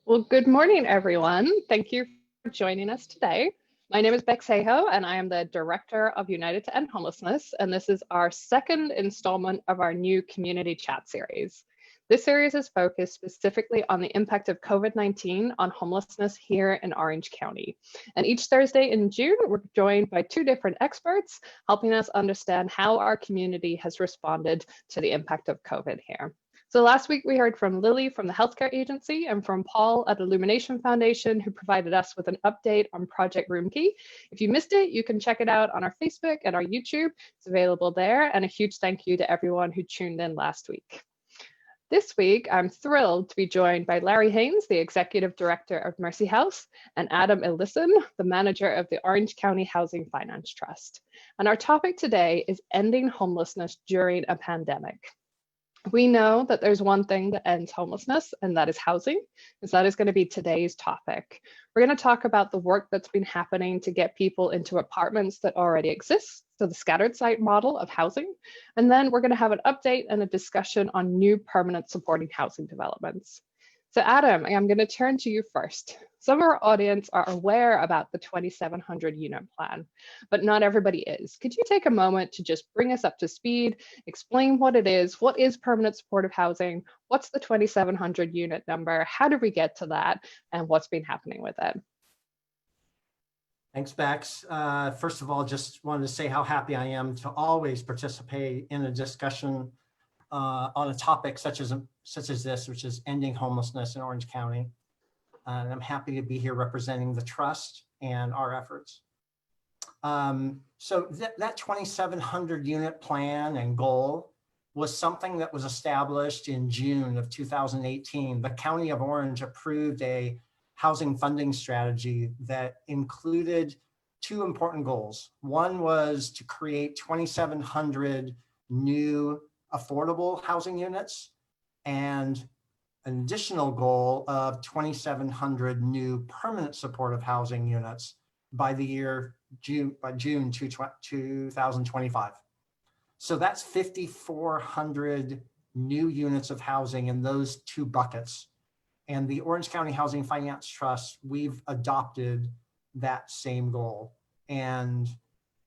Well, good morning, everyone. Thank you for joining us today. My name is Bex Hayhoe, and I am the Director of United to End Homelessness, and this is our second installment of our new Community Chat series. This series is focused specifically on the impact of COVID-19 on homelessness here in Orange County. And each Thursday in June, we're joined by two different experts helping us understand how our community has responded to the impact of COVID here. So last week we heard from Lily from the Healthcare Agency and from Paul at Illumination Foundation, who provided us with an update on Project Roomkey. If you missed it, you can check it out on our Facebook and our YouTube. It's available there. And a huge thank you to everyone who tuned in last week. This week, I'm thrilled to be joined by Larry Haynes, the Executive Director of Mercy House, and Adam Eliason, the Manager of the Orange County Housing Finance Trust. And our topic today is ending homelessness during a pandemic. We know that there's one thing that ends homelessness, and that is housing, because that is going to be today's topic. We're going to talk about the work that's been happening to get people into apartments that already exist, so the scattered site model of housing. And then we're going to have an update and a discussion on new permanent supporting housing developments. So Adam, I'm going to turn to you first. Some of our audience are aware about the 2,700 unit plan, but not everybody is. Could you take a moment to just bring us up to speed, explain what it is, what is permanent supportive housing, what's the 2,700 unit number, how did we get to that, and what's been happening with it? Thanks, Bex. First of all, just wanted to say how happy I am to always participate in a discussion on a topic such as this, which is ending homelessness in Orange County. And I'm happy to be here representing the trust and our efforts. So that 2,700 unit plan and goal was something that was established in June of 2018. The County of Orange approved a housing funding strategy that included two important goals. One was to create 2,700 new affordable housing units and an additional goal of 2,700 new permanent supportive housing units by June 2025. So that's 5,400 new units of housing in those two buckets. And the Orange County Housing Finance Trust, we've adopted that same goal. And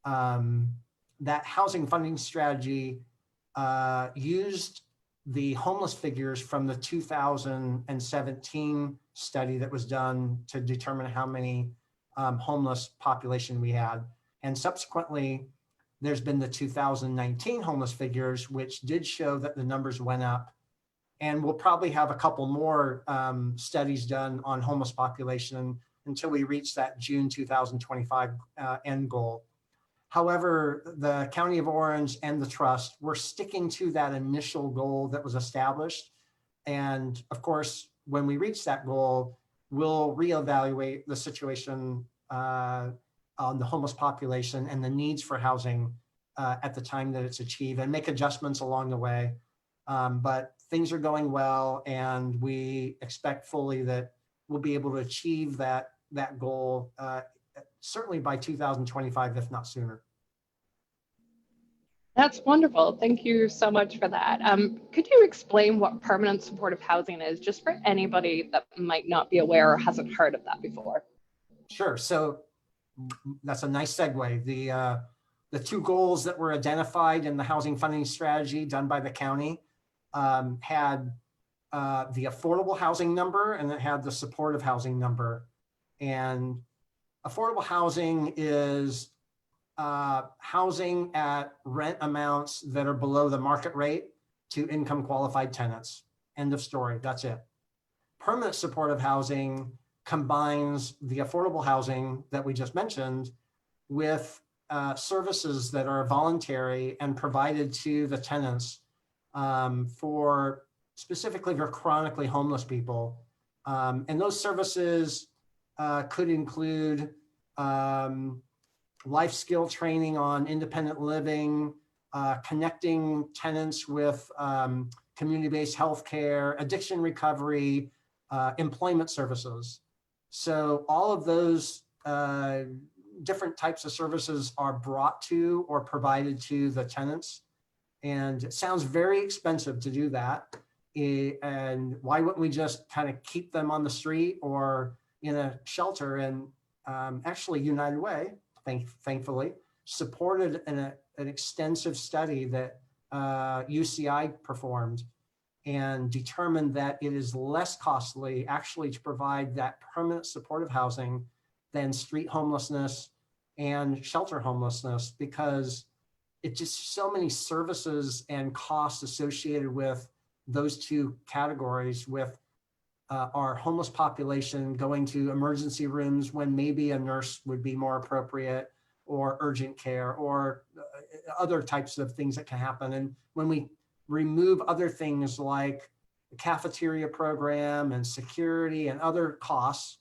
that housing funding strategy used the homeless figures from the 2017 study that was done to determine how many homeless population we had. And subsequently, there's been the 2019 homeless figures, which did show that the numbers went up. And we'll probably have a couple more studies done on homeless population until we reach that June 2025 end goal. However, the County of Orange and the Trust were sticking to that initial goal that was established. And of course, when we reach that goal, we'll reevaluate the situation on the homeless population and the needs for housing at the time that it's achieved and make adjustments along the way. But things are going well, and we expect fully that we'll be able to achieve that goal certainly by 2025, if not sooner. That's wonderful. Thank you so much for that. Could you explain what permanent supportive housing is, just for anybody that might not be aware or hasn't heard of that before? Sure. So that's a nice segue. The two goals that were identified in the housing funding strategy done by the county had the affordable housing number, and it had the supportive housing number. And affordable housing is housing at rent amounts that are below the market rate to income qualified tenants. End of story, that's it. Permanent supportive housing combines the affordable housing that we just mentioned with services that are voluntary and provided to the tenants specifically for chronically homeless people. And those services could include life skill training on independent living, connecting tenants with community-based healthcare, addiction recovery, employment services. So all of those different types of services are brought to or provided to the tenants. And it sounds very expensive to do that. And why wouldn't we just kind of keep them on the street or in a shelter? And actually United Way, thankfully, supported an extensive study that UCI performed and determined that it is less costly actually to provide that permanent supportive housing than street homelessness and shelter homelessness, because it's just so many services and costs associated with those two categories, with our homeless population going to emergency rooms when maybe a nurse would be more appropriate, or urgent care, or other types of things that can happen. And when we remove other things like the cafeteria program and security and other costs,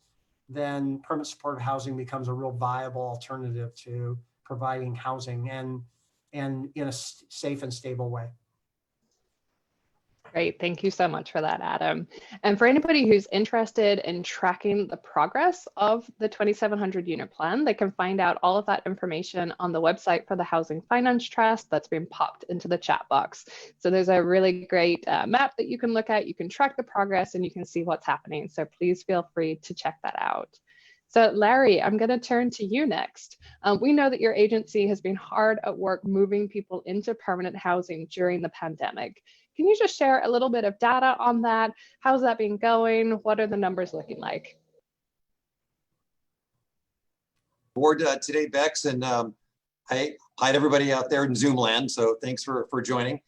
then permanent supportive housing becomes a real viable alternative to providing housing and in a safe and stable way. Great, thank you so much for that, Adam. And for anybody who's interested in tracking the progress of the 2,700 unit plan, they can find out all of that information on the website for the Housing Finance Trust that's been popped into the chat box. So there's a really great map that you can look at, you can track the progress, and you can see what's happening. So please feel free to check that out. So Larry, I'm going to turn to you next. We know that your agency has been hard at work moving people into permanent housing during the pandemic. Can you just share a little bit of data on that? How's that been going? What are the numbers looking like? Board today, Bex, and hi to everybody out there in Zoom land. So thanks for joining.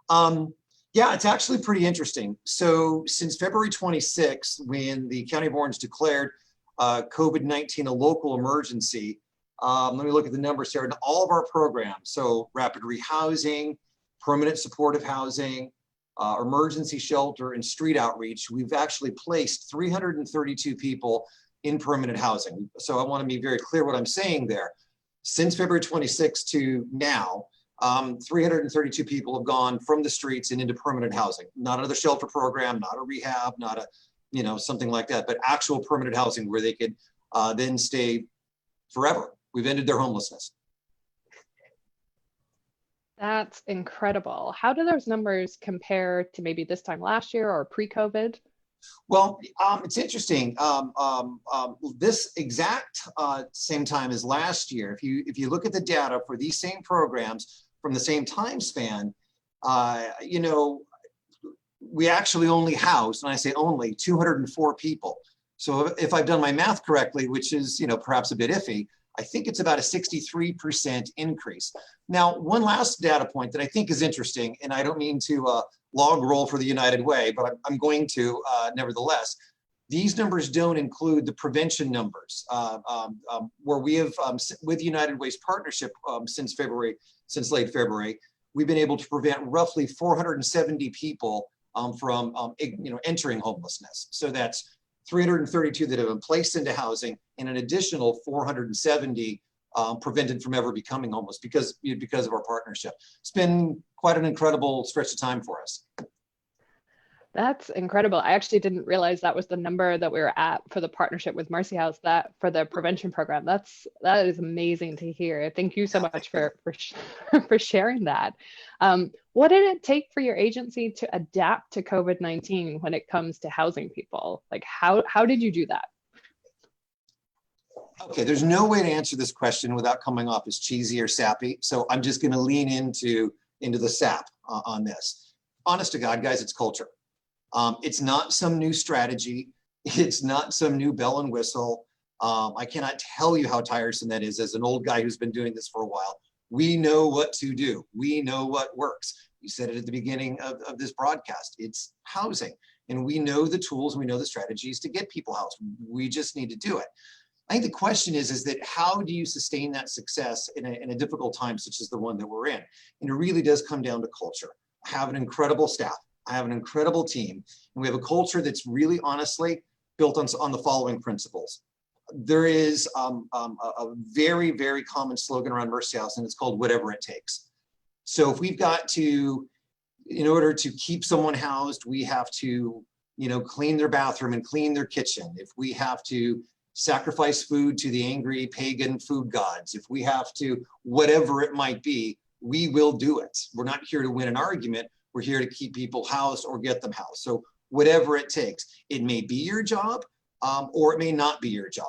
Yeah, it's actually pretty interesting. So since February 26th, when the County of Orange declared COVID-19 a local emergency, let me look at the numbers here. In all of our programs, so rapid rehousing, permanent supportive housing, emergency shelter, and street outreach, we've actually placed 332 people in permanent housing. So I want to be very clear what I'm saying there. Since February 26th to now, 332 people have gone from the streets and into permanent housing. Not another shelter program, not a rehab, not a, something like that, but actual permanent housing where they could then stay forever. We've ended their homelessness. That's incredible. How do those numbers compare to maybe this time last year or pre-COVID? Well, it's interesting. This exact same time as last year, if you look at the data for these same programs from the same time span, we actually only housed, and I say only, 204 people. So if I've done my math correctly, which is perhaps a bit iffy, I think it's about a 63% increase. Now, one last data point that I think is interesting, and I don't mean to log roll for the United Way, but I'm going to nevertheless. These numbers don't include the prevention numbers, where we have, with United Way's partnership since late February, we've been able to prevent roughly 470 people from entering homelessness. So that's 332 that have been placed into housing, and an additional 470 prevented from ever becoming homeless because of our partnership. It's been quite an incredible stretch of time for us. That's incredible. I actually didn't realize that was the number that we were at for the partnership with Mercy House, that for the prevention program. That is amazing to hear. Thank you so much for sharing that. What did it take for your agency to adapt to COVID-19 when it comes to housing people? Like how did you do that? Okay, there's no way to answer this question without coming off as cheesy or sappy. So I'm just going to lean into the sap on this. Honest to God, guys, it's culture. It's not some new strategy. It's not some new bell and whistle. I cannot tell you how tiresome that is as an old guy who's been doing this for a while. We know what to do. We know what works. You said it at the beginning of this broadcast. It's housing. And we know the tools, we know the strategies to get people housed. We just need to do it. I think the question is that how do you sustain that success in a difficult time such as the one that we're in? And it really does come down to culture. I have an incredible staff. I have an incredible team, and we have a culture that's really honestly built on the following principles. There is a very, very common slogan around Mercy House, and it's called whatever it takes. So if we've got to, in order to keep someone housed, we have to, clean their bathroom and clean their kitchen. If we have to sacrifice food to the angry pagan food gods, if we have to, whatever it might be, we will do it. We're not here to win an argument. We're here to keep people housed or get them housed. So whatever it takes, it may be your job or it may not be your job.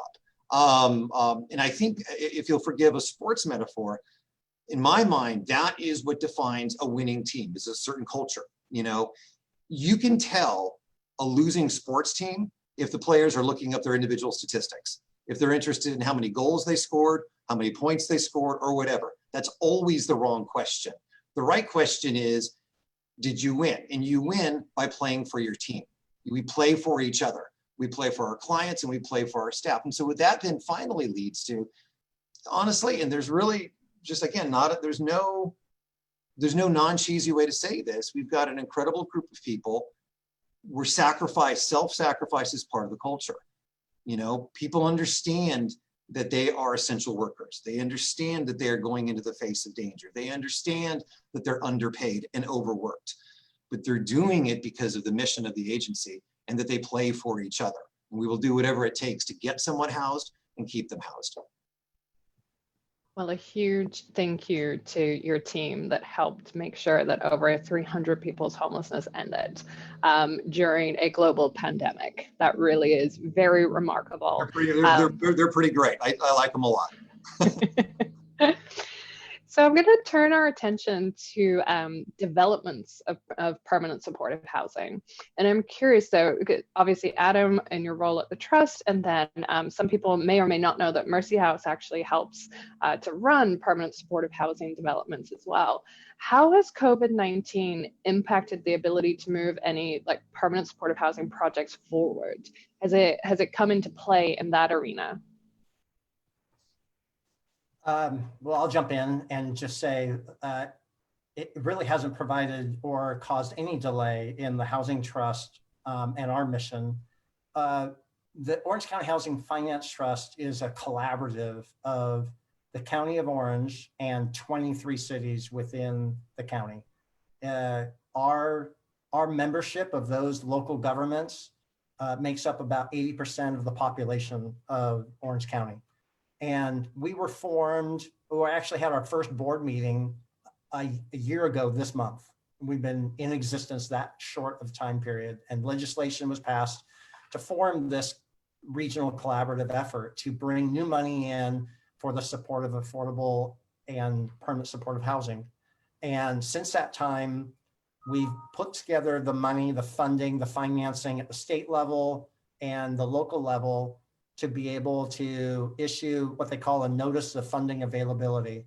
And I think if you'll forgive a sports metaphor, in my mind, that is what defines a winning team, is a certain culture. You know, you can tell a losing sports team if the players are looking up their individual statistics, if they're interested in how many goals they scored, how many points they scored, or whatever. That's always the wrong question. The right question is, did you win? And you win by playing for your team. We play for each other. We play for our clients and we play for our staff. And so what that then finally leads to, honestly, and there's really just, again, there's no non-cheesy way to say this. We've got an incredible group of people where self-sacrifice is part of the culture. You know, people understand that they are essential workers. They understand that they are going into the face of danger. They understand that they're underpaid and overworked, but they're doing it because of the mission of the agency and that they play for each other. And we will do whatever it takes to get someone housed and keep them housed. Well, a huge thank you to your team that helped make sure that over 300 people's homelessness ended during a global pandemic. That really is very remarkable. They're pretty great. I like them a lot. So I'm going to turn our attention to developments of permanent supportive housing. And I'm curious though, obviously Adam in your role at the Trust, and then some people may or may not know that Mercy House actually helps to run permanent supportive housing developments as well. How has COVID-19 impacted the ability to move any like permanent supportive housing projects forward? Has it come into play in that arena? Well, I'll jump in and just say it really hasn't provided or caused any delay in the Housing Trust and our mission. The Orange County Housing Finance Trust is a collaborative of the County of Orange and 23 cities within the county. Our membership of those local governments makes up about 80% of the population of Orange County. And we were formed, or actually had our first board meeting a year ago this month. We've been in existence that short of time period, and legislation was passed to form this regional collaborative effort to bring new money in for the support of affordable and permanent supportive housing. And since that time, we've put together the money, the funding, the financing at the state level and the local level to be able to issue what they call a notice of funding availability.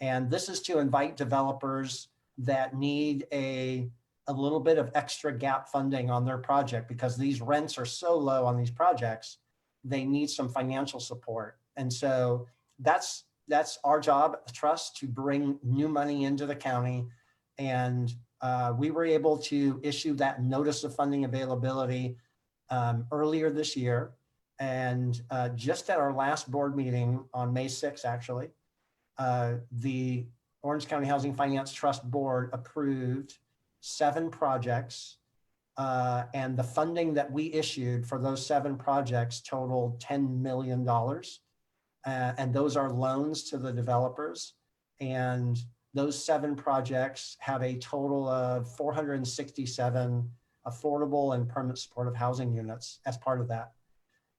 And this is to invite developers that need a little bit of extra gap funding on their project, because these rents are so low on these projects, they need some financial support. And so that's our job at the Trust, to bring new money into the county. And we were able to issue that notice of funding availability earlier this year. And just at our last board meeting on May 6th, actually, the Orange County Housing Finance Trust Board approved 7 projects. And the funding that we issued for those 7 projects totaled $10 million. And those are loans to the developers. And those 7 projects have a total of 467 affordable and permanent supportive housing units as part of that.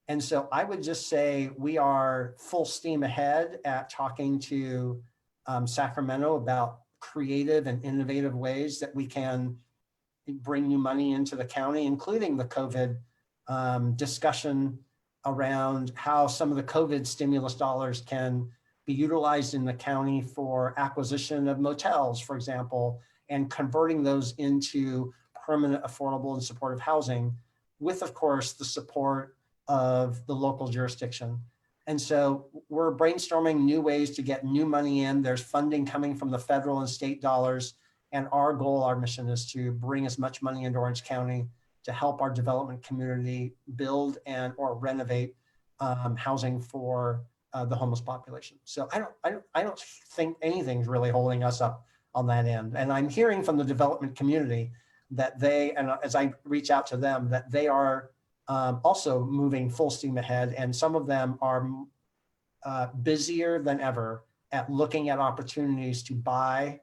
And so I would just say we are full steam ahead at talking to Sacramento about creative and innovative ways that we can bring new money into the county, including the COVID discussion around how some of the COVID stimulus dollars can be utilized in the county for acquisition of motels, for example, and converting those into permanent, affordable, and supportive housing with, of course, the support of the local jurisdiction. And so we're brainstorming new ways to get new money in. There's funding coming from the federal and state dollars. And our goal, our mission is to bring as much money into Orange County to help our development community build and or renovate housing for the homeless population. So I don't think anything's really holding us up on that end. And I'm hearing from the development community that they, and as I reach out to them, that they are also moving full steam ahead, and some of them are busier than ever at looking at opportunities to buy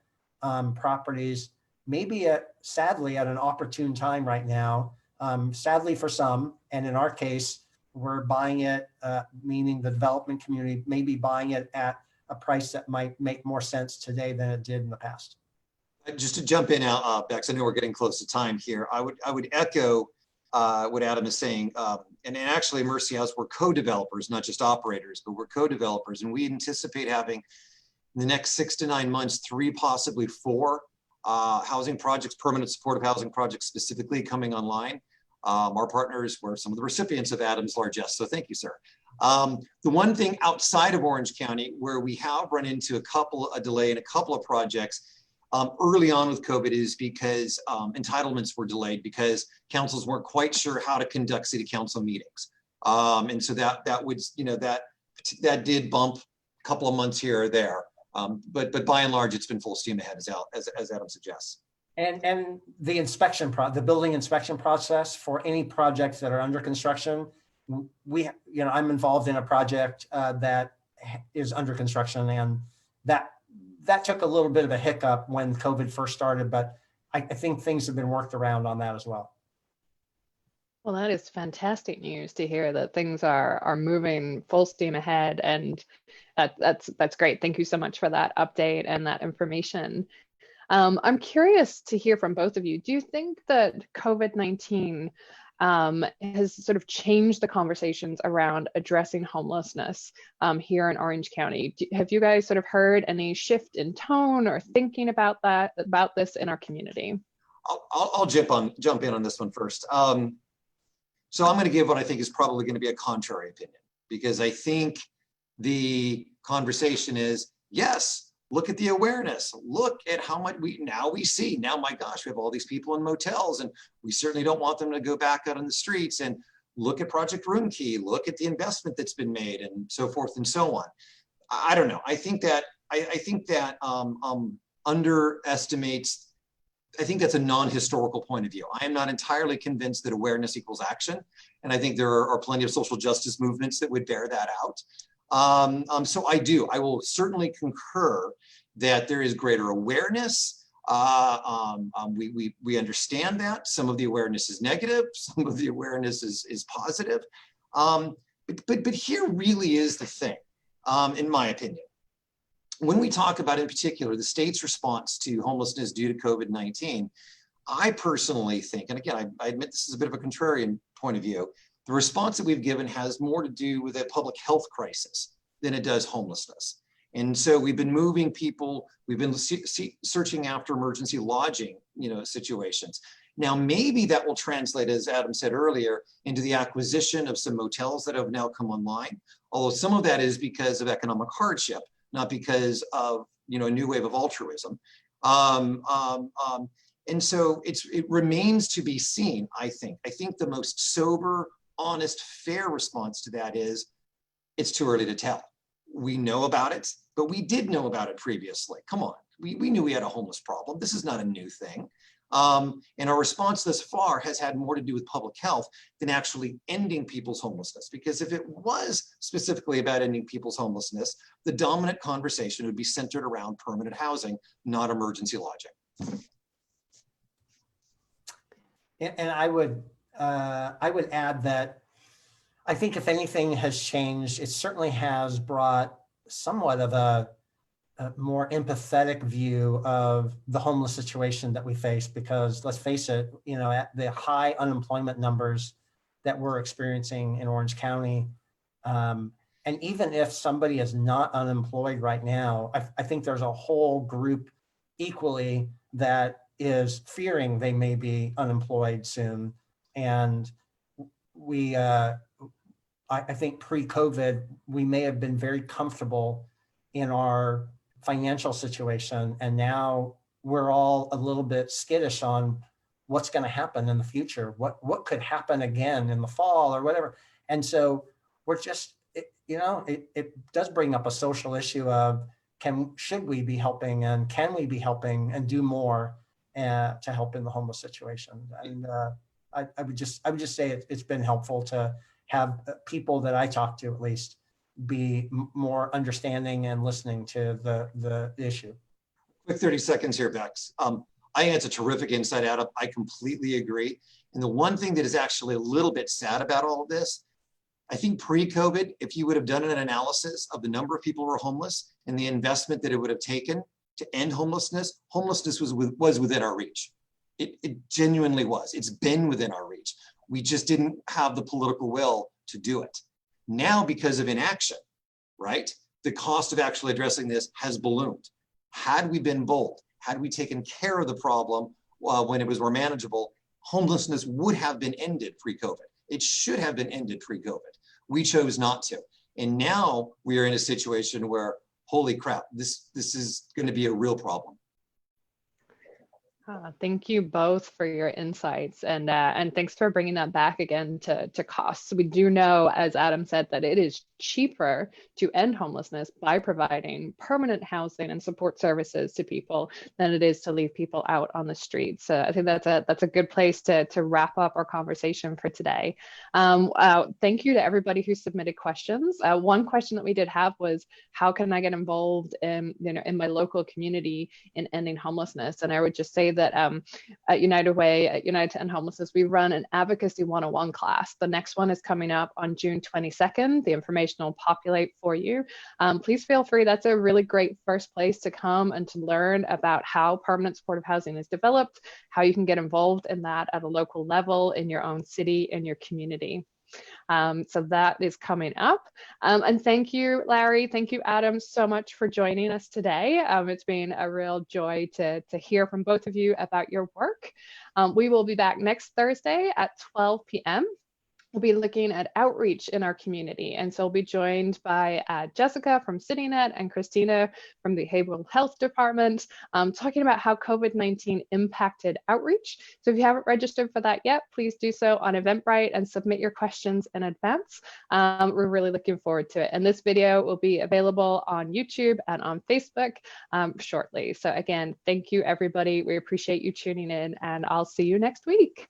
properties, maybe sadly at an opportune time right now. Sadly for some, and in our case, we're buying it, meaning the development community may be buying it at a price that might make more sense today than it did in the past. Just to jump in now, Bex, I know we're getting close to time here. I would echo what Adam is saying. And actually, Mercy House, we're co-developers, not just operators, but we're co-developers. And we anticipate having in the next 6 to 9 months, 3, possibly 4 housing projects, permanent supportive housing projects specifically coming online. Our partners were some of the recipients of Adam's largesse, so thank you, sir. The one thing outside of Orange County where we have run into a delay in a couple of projects early on with COVID is because entitlements were delayed because councils weren't quite sure how to conduct city council meetings. And so that would, that did bump a couple of months here or there. But by and large, it's been full steam ahead, as Adam suggests. And the inspection, the building inspection process for any projects that are under construction, I'm involved in a project that is under construction, and that took a little bit of a hiccup when COVID first started, but I think things have been worked around on that as well. Well, that is fantastic news to hear that things are moving full steam ahead, and that's great. Thank you so much for that update and that information. I'm curious to hear from both of you. Do you think that COVID-19 has sort of changed the conversations around addressing homelessness here in Orange County? Have you guys sort of heard any shift in tone or thinking about this in our community? I'll jump in on this one first. So I'm going to give what I think is probably going to be a contrary opinion, because I think the conversation is, yes, look at the awareness. Look at how much we see. Now, my gosh, we have all these people in motels, and we certainly don't want them to go back out on the streets. And look at Project Room Key. Look at the investment that's been made, and so forth and so on. I don't know. I think that underestimates. I think that's a non-historical point of view. I am not entirely convinced that awareness equals action, and I think there are plenty of social justice movements that would bear that out. So I will certainly concur that there is greater awareness. We understand that some of the awareness is negative, some of the awareness is positive. But here really is the thing, in my opinion. When we talk about, in particular, the state's response to homelessness due to COVID-19, I personally think, and again, I admit this is a bit of a contrarian point of view, the response that we've given has more to do with a public health crisis than it does homelessness. And so we've been moving people, we've been searching after emergency lodging, situations. Now, maybe that will translate, as Adam said earlier, into the acquisition of some motels that have now come online, although some of that is because of economic hardship, not because of a new wave of altruism. And so it remains to be seen, I think. I think the most sober, honest, fair response to that is, it's too early to tell. We know about it, but we did know about it previously. Come on, we knew we had a homeless problem. This is not a new thing. And our response thus far has had more to do with public health than actually ending people's homelessness. Because if it was specifically about ending people's homelessness, the dominant conversation would be centered around permanent housing, not emergency lodging. And I would add that I think if anything has changed, it certainly has brought somewhat of a more empathetic view of the homeless situation that we face, because let's face it, at the high unemployment numbers that we're experiencing in Orange County, and even if somebody is not unemployed right now, I think there's a whole group equally that is fearing they may be unemployed soon. And I think pre-COVID, we may have been very comfortable in our financial situation, and now we're all a little bit skittish on what's going to happen in the future, what could happen again in the fall or whatever. And so we're just, it does bring up a social issue of should we be helping, and can we be helping and do more to help in the homeless situation. And I would just say it's been helpful to have people that I talk to, at least, be more understanding and listening to the issue. Quick 30 seconds here, Bex. I think that's a terrific insight, Adam. I completely agree. And the one thing that is actually a little bit sad about all of this, I think pre-COVID, if you would have done an analysis of the number of people who were homeless and the investment that it would have taken to end homelessness, homelessness was within our reach. It genuinely was. It's been within our reach. We just didn't have the political will to do it. Now, because of inaction, right, the cost of actually addressing this has ballooned. Had we been bold, had we taken care of the problem when it was more manageable, homelessness would have been ended pre-COVID. It should have been ended pre-COVID. We chose not to. And now we are in a situation where, holy crap, this is going to be a real problem. Thank you both for your insights, and thanks for bringing that back again to costs. We do know, as Adam said, that it is cheaper to end homelessness by providing permanent housing and support services to people than it is to leave people out on the streets. So I think that's a good place to wrap up our conversation for today. Thank you to everybody who submitted questions. One question that we did have was, how can I get involved in my local community in ending homelessness? And I would just say that at United Way, at United to End Homelessness, we run an Advocacy 101 class. The next one is coming up on June 22nd. The information will populate for you. Please feel free. That's a really great first place to come and to learn about how permanent supportive housing is developed, how you can get involved in that at a local level in your own city, in your community. So that is coming up. And thank you, Larry. Thank you, Adam, so much for joining us today. It's been a real joy to hear from both of you about your work. We will be back next Thursday at 12 p.m. We'll be looking at outreach in our community. And so we'll be joined by Jessica from CityNet and Christina from the Behavioral Health Department, talking about how COVID-19 impacted outreach. So if you haven't registered for that yet, please do so on Eventbrite and submit your questions in advance. We're really looking forward to it. And this video will be available on YouTube and on Facebook shortly. So again, thank you, everybody. We appreciate you tuning in, and I'll see you next week.